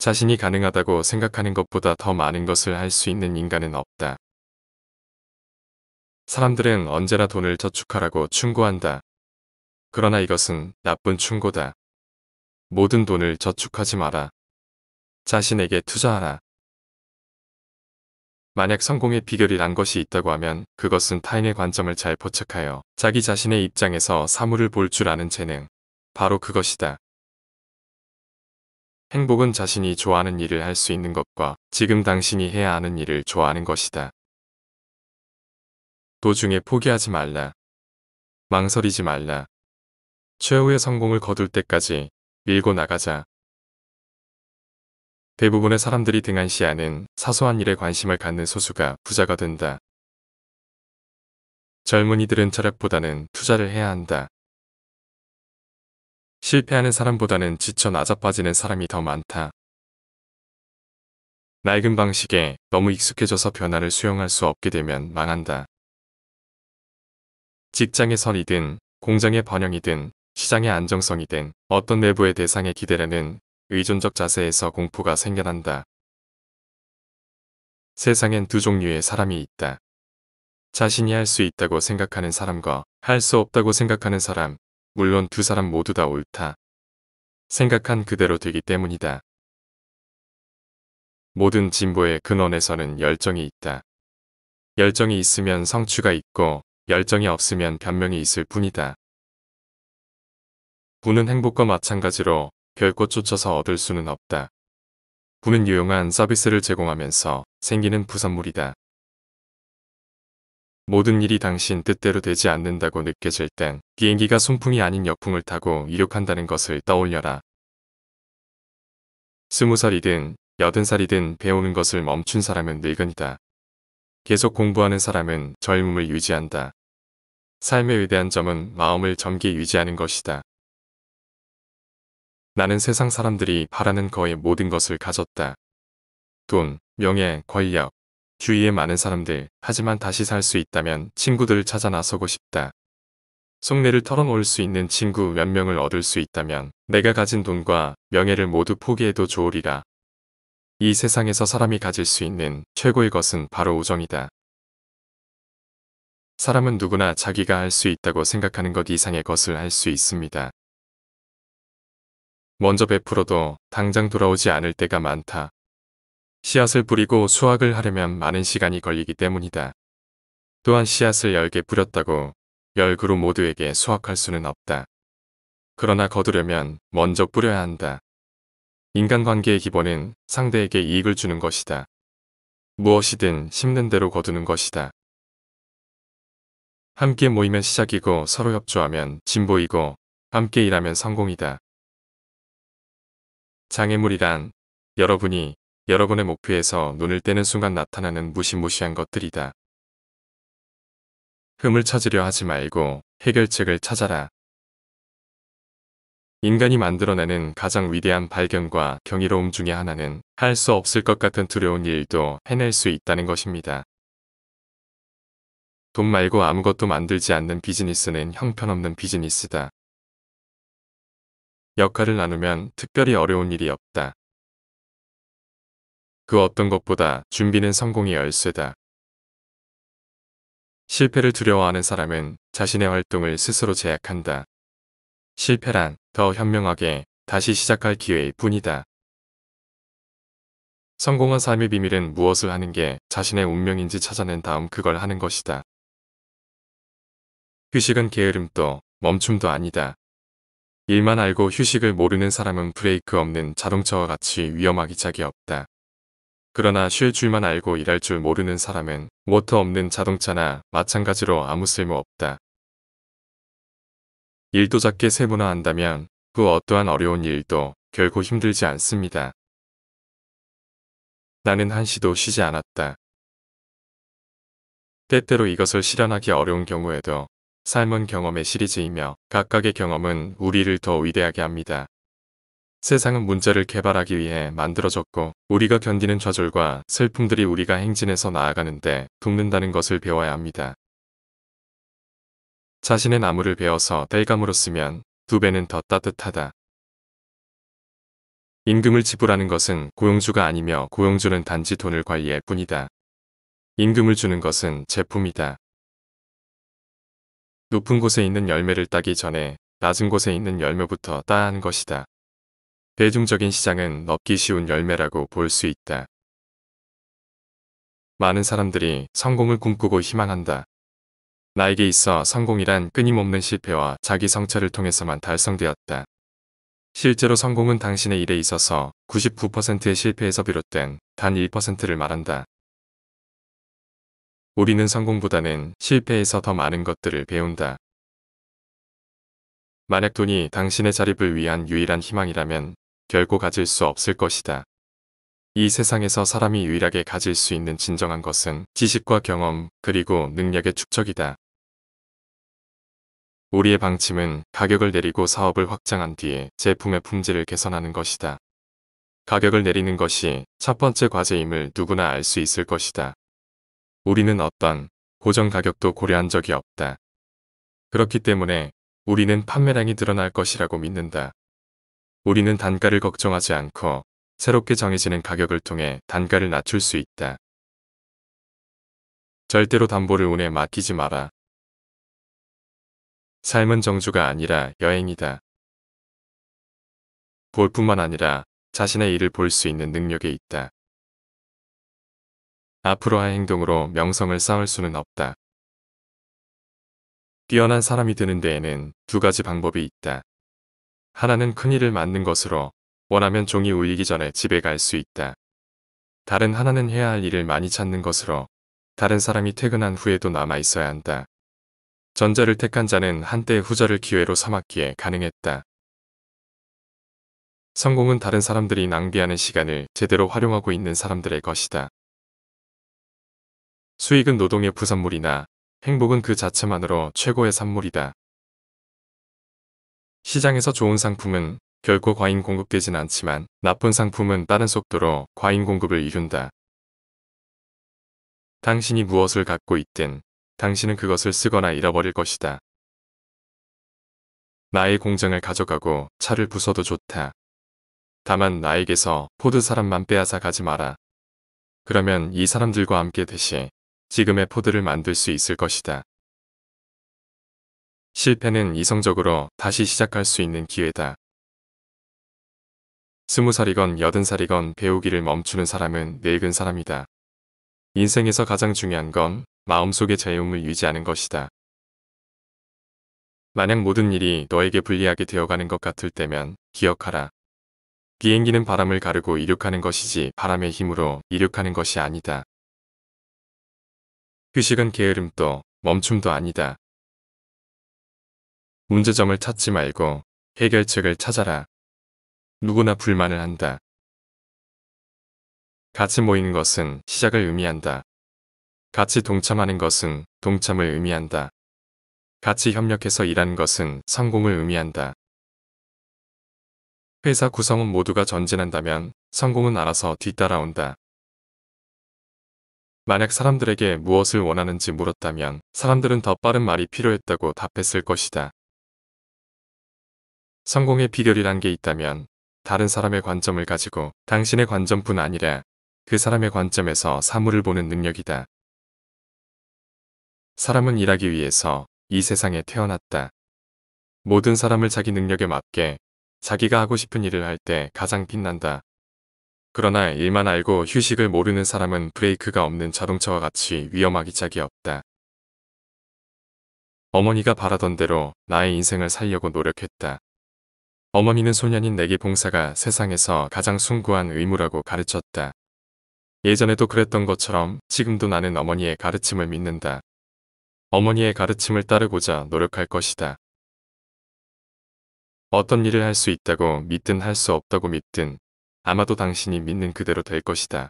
자신이 가능하다고 생각하는 것보다 더 많은 것을 할 수 있는 인간은 없다. 사람들은 언제나 돈을 저축하라고 충고한다. 그러나 이것은 나쁜 충고다. 모든 돈을 저축하지 마라. 자신에게 투자하라. 만약 성공의 비결이란 것이 있다고 하면 그것은 타인의 관점을 잘 포착하여 자기 자신의 입장에서 사물을 볼 줄 아는 재능. 바로 그것이다. 행복은 자신이 좋아하는 일을 할 수 있는 것과 지금 당신이 해야 하는 일을 좋아하는 것이다. 도중에 포기하지 말라. 망설이지 말라. 최후의 성공을 거둘 때까지 밀고 나가자. 대부분의 사람들이 등한시하는 사소한 일에 관심을 갖는 소수가 부자가 된다. 젊은이들은 철학보다는 투자를 해야 한다. 실패하는 사람보다는 지쳐 나자빠지는 사람이 더 많다. 낡은 방식에 너무 익숙해져서 변화를 수용할 수 없게 되면 망한다. 직장의 선이든 공장의 번영이든 시장의 안정성이든 어떤 내부의 대상의 기대라는 의존적 자세에서 공포가 생겨난다. 세상엔 두 종류의 사람이 있다. 자신이 할 수 있다고 생각하는 사람과 할 수 없다고 생각하는 사람. 물론 두 사람 모두 다 옳다. 생각한 그대로 되기 때문이다. 모든 진보의 근원에서는 열정이 있다. 열정이 있으면 성취가 있고 열정이 없으면 변명이 있을 뿐이다. 부는 행복과 마찬가지로 결코 쫓아서 얻을 수는 없다. 부는 유용한 서비스를 제공하면서 생기는 부산물이다. 모든 일이 당신 뜻대로 되지 않는다고 느껴질 땐 비행기가 순풍이 아닌 역풍을 타고 이륙한다는 것을 떠올려라. 20살이든 80살이든 배우는 것을 멈춘 사람은 늙은이다. 계속 공부하는 사람은 젊음을 유지한다. 삶의 위대한 점은 마음을 젊게 유지하는 것이다. 나는 세상 사람들이 바라는 거의 모든 것을 가졌다. 돈, 명예, 권력, 주위에 많은 사람들, 하지만 다시 살 수 있다면 친구들을 찾아 나서고 싶다. 속내를 털어놓을 수 있는 친구 몇 명을 얻을 수 있다면 내가 가진 돈과 명예를 모두 포기해도 좋으리라. 이 세상에서 사람이 가질 수 있는 최고의 것은 바로 우정이다. 사람은 누구나 자기가 할 수 있다고 생각하는 것 이상의 것을 할 수 있습니다. 먼저 베풀어도 당장 돌아오지 않을 때가 많다. 씨앗을 뿌리고 수확을 하려면 많은 시간이 걸리기 때문이다. 또한 씨앗을 10개 뿌렸다고 10그루 모두에게 수확할 수는 없다. 그러나 거두려면 먼저 뿌려야 한다. 인간관계의 기본은 상대에게 이익을 주는 것이다. 무엇이든 심는 대로 거두는 것이다. 함께 모이면 시작이고 서로 협조하면 진보이고 함께 일하면 성공이다. 장애물이란 여러분이 여러분의 목표에서 눈을 떼는 순간 나타나는 무시무시한 것들이다. 흠을 찾으려 하지 말고 해결책을 찾아라. 인간이 만들어내는 가장 위대한 발견과 경이로움 중에 하나는 할 수 없을 것 같은 두려운 일도 해낼 수 있다는 것입니다. 돈 말고 아무것도 만들지 않는 비즈니스는 형편없는 비즈니스다. 역할을 나누면 특별히 어려운 일이 없다. 그 어떤 것보다 준비는 성공의 열쇠다. 실패를 두려워하는 사람은 자신의 활동을 스스로 제약한다. 실패란 더 현명하게 다시 시작할 기회일 뿐이다. 성공한 삶의 비밀은 무엇을 하는 게 자신의 운명인지 찾아낸 다음 그걸 하는 것이다. 휴식은 게으름도 멈춤도 아니다. 일만 알고 휴식을 모르는 사람은 브레이크 없는 자동차와 같이 위험하기 짝이 없다. 그러나 쉴 줄만 알고 일할 줄 모르는 사람은 모터 없는 자동차나 마찬가지로 아무 쓸모 없다. 일도 작게 세분화한다면 그 어떠한 어려운 일도 결코 힘들지 않습니다. 나는 한시도 쉬지 않았다. 때때로 이것을 실현하기 어려운 경우에도 삶은 경험의 시리즈이며 각각의 경험은 우리를 더 위대하게 합니다. 세상은 문제를 개발하기 위해 만들어졌고 우리가 견디는 좌절과 슬픔들이 우리가 행진해서 나아가는데 돕는다는 것을 배워야 합니다. 자신의 나무를 베어서 땔감으로 쓰면 2배는 더 따뜻하다. 임금을 지불하는 것은 고용주가 아니며 고용주는 단지 돈을 관리할 뿐이다. 임금을 주는 것은 제품이다. 높은 곳에 있는 열매를 따기 전에 낮은 곳에 있는 열매부터 따야 하는 것이다. 대중적인 시장은 얻기 쉬운 열매라고 볼 수 있다. 많은 사람들이 성공을 꿈꾸고 희망한다. 나에게 있어 성공이란 끊임없는 실패와 자기 성찰을 통해서만 달성되었다. 실제로 성공은 당신의 일에 있어서 99%의 실패에서 비롯된 단 1%를 말한다. 우리는 성공보다는 실패에서 더 많은 것들을 배운다. 만약 돈이 당신의 자립을 위한 유일한 희망이라면 결코 가질 수 없을 것이다. 이 세상에서 사람이 유일하게 가질 수 있는 진정한 것은 지식과 경험 그리고 능력의 축적이다. 우리의 방침은 가격을 내리고 사업을 확장한 뒤에 제품의 품질을 개선하는 것이다. 가격을 내리는 것이 첫 번째 과제임을 누구나 알 수 있을 것이다. 우리는 어떤 고정 가격도 고려한 적이 없다. 그렇기 때문에 우리는 판매량이 늘어날 것이라고 믿는다. 우리는 단가를 걱정하지 않고 새롭게 정해지는 가격을 통해 단가를 낮출 수 있다. 절대로 담보를 운에 맡기지 마라. 삶은 정주가 아니라 여행이다. 볼 뿐만 아니라 자신의 일을 볼 수 있는 능력에 있다. 앞으로의 행동으로 명성을 쌓을 수는 없다. 뛰어난 사람이 되는 데에는 두 가지 방법이 있다. 하나는 큰 일을 맡는 것으로 원하면 종이 울리기 전에 집에 갈 수 있다. 다른 하나는 해야 할 일을 많이 찾는 것으로 다른 사람이 퇴근한 후에도 남아 있어야 한다. 전자를 택한 자는 한때 후자를 기회로 삼았기에 가능했다. 성공은 다른 사람들이 낭비하는 시간을 제대로 활용하고 있는 사람들의 것이다. 수익은 노동의 부산물이나 행복은 그 자체만으로 최고의 산물이다. 시장에서 좋은 상품은 결코 과잉 공급되진 않지만 나쁜 상품은 빠른 속도로 과잉 공급을 이룬다. 당신이 무엇을 갖고 있든 당신은 그것을 쓰거나 잃어버릴 것이다. 나의 공장을 가져가고 차를 부숴도 좋다. 다만 나에게서 포드 사람만 빼앗아 가지 마라. 그러면 이 사람들과 함께 대신 지금의 포드를 만들 수 있을 것이다. 실패는 이성적으로 다시 시작할 수 있는 기회다. 20살이건 80살이건 배우기를 멈추는 사람은 늙은 사람이다. 인생에서 가장 중요한 건 마음속의 자유움을 유지하는 것이다. 만약 모든 일이 너에게 불리하게 되어가는 것 같을 때면 기억하라. 비행기는 바람을 가르고 이륙하는 것이지 바람의 힘으로 이륙하는 것이 아니다. 휴식은 게으름도 멈춤도 아니다. 문제점을 찾지 말고 해결책을 찾아라. 누구나 불만을 한다. 같이 모이는 것은 시작을 의미한다. 같이 동참하는 것은 동참을 의미한다. 같이 협력해서 일하는 것은 성공을 의미한다. 회사 구성원 모두가 전진한다면 성공은 알아서 뒤따라온다. 만약 사람들에게 무엇을 원하는지 물었다면 사람들은 더 빠른 말이 필요했다고 답했을 것이다. 성공의 비결이란 게 있다면 다른 사람의 관점을 가지고 당신의 관점뿐 아니라 그 사람의 관점에서 사물을 보는 능력이다. 사람은 일하기 위해서 이 세상에 태어났다. 모든 사람을 자기 능력에 맞게 자기가 하고 싶은 일을 할 때 가장 빛난다. 그러나 일만 알고 휴식을 모르는 사람은 브레이크가 없는 자동차와 같이 위험하기 짝이 없다. 어머니가 바라던 대로 나의 인생을 살려고 노력했다. 어머니는 소년인 내게 봉사가 세상에서 가장 숭고한 의무라고 가르쳤다. 예전에도 그랬던 것처럼 지금도 나는 어머니의 가르침을 믿는다. 어머니의 가르침을 따르고자 노력할 것이다. 어떤 일을 할 수 있다고 믿든 할 수 없다고 믿든 아마도 당신이 믿는 그대로 될 것이다.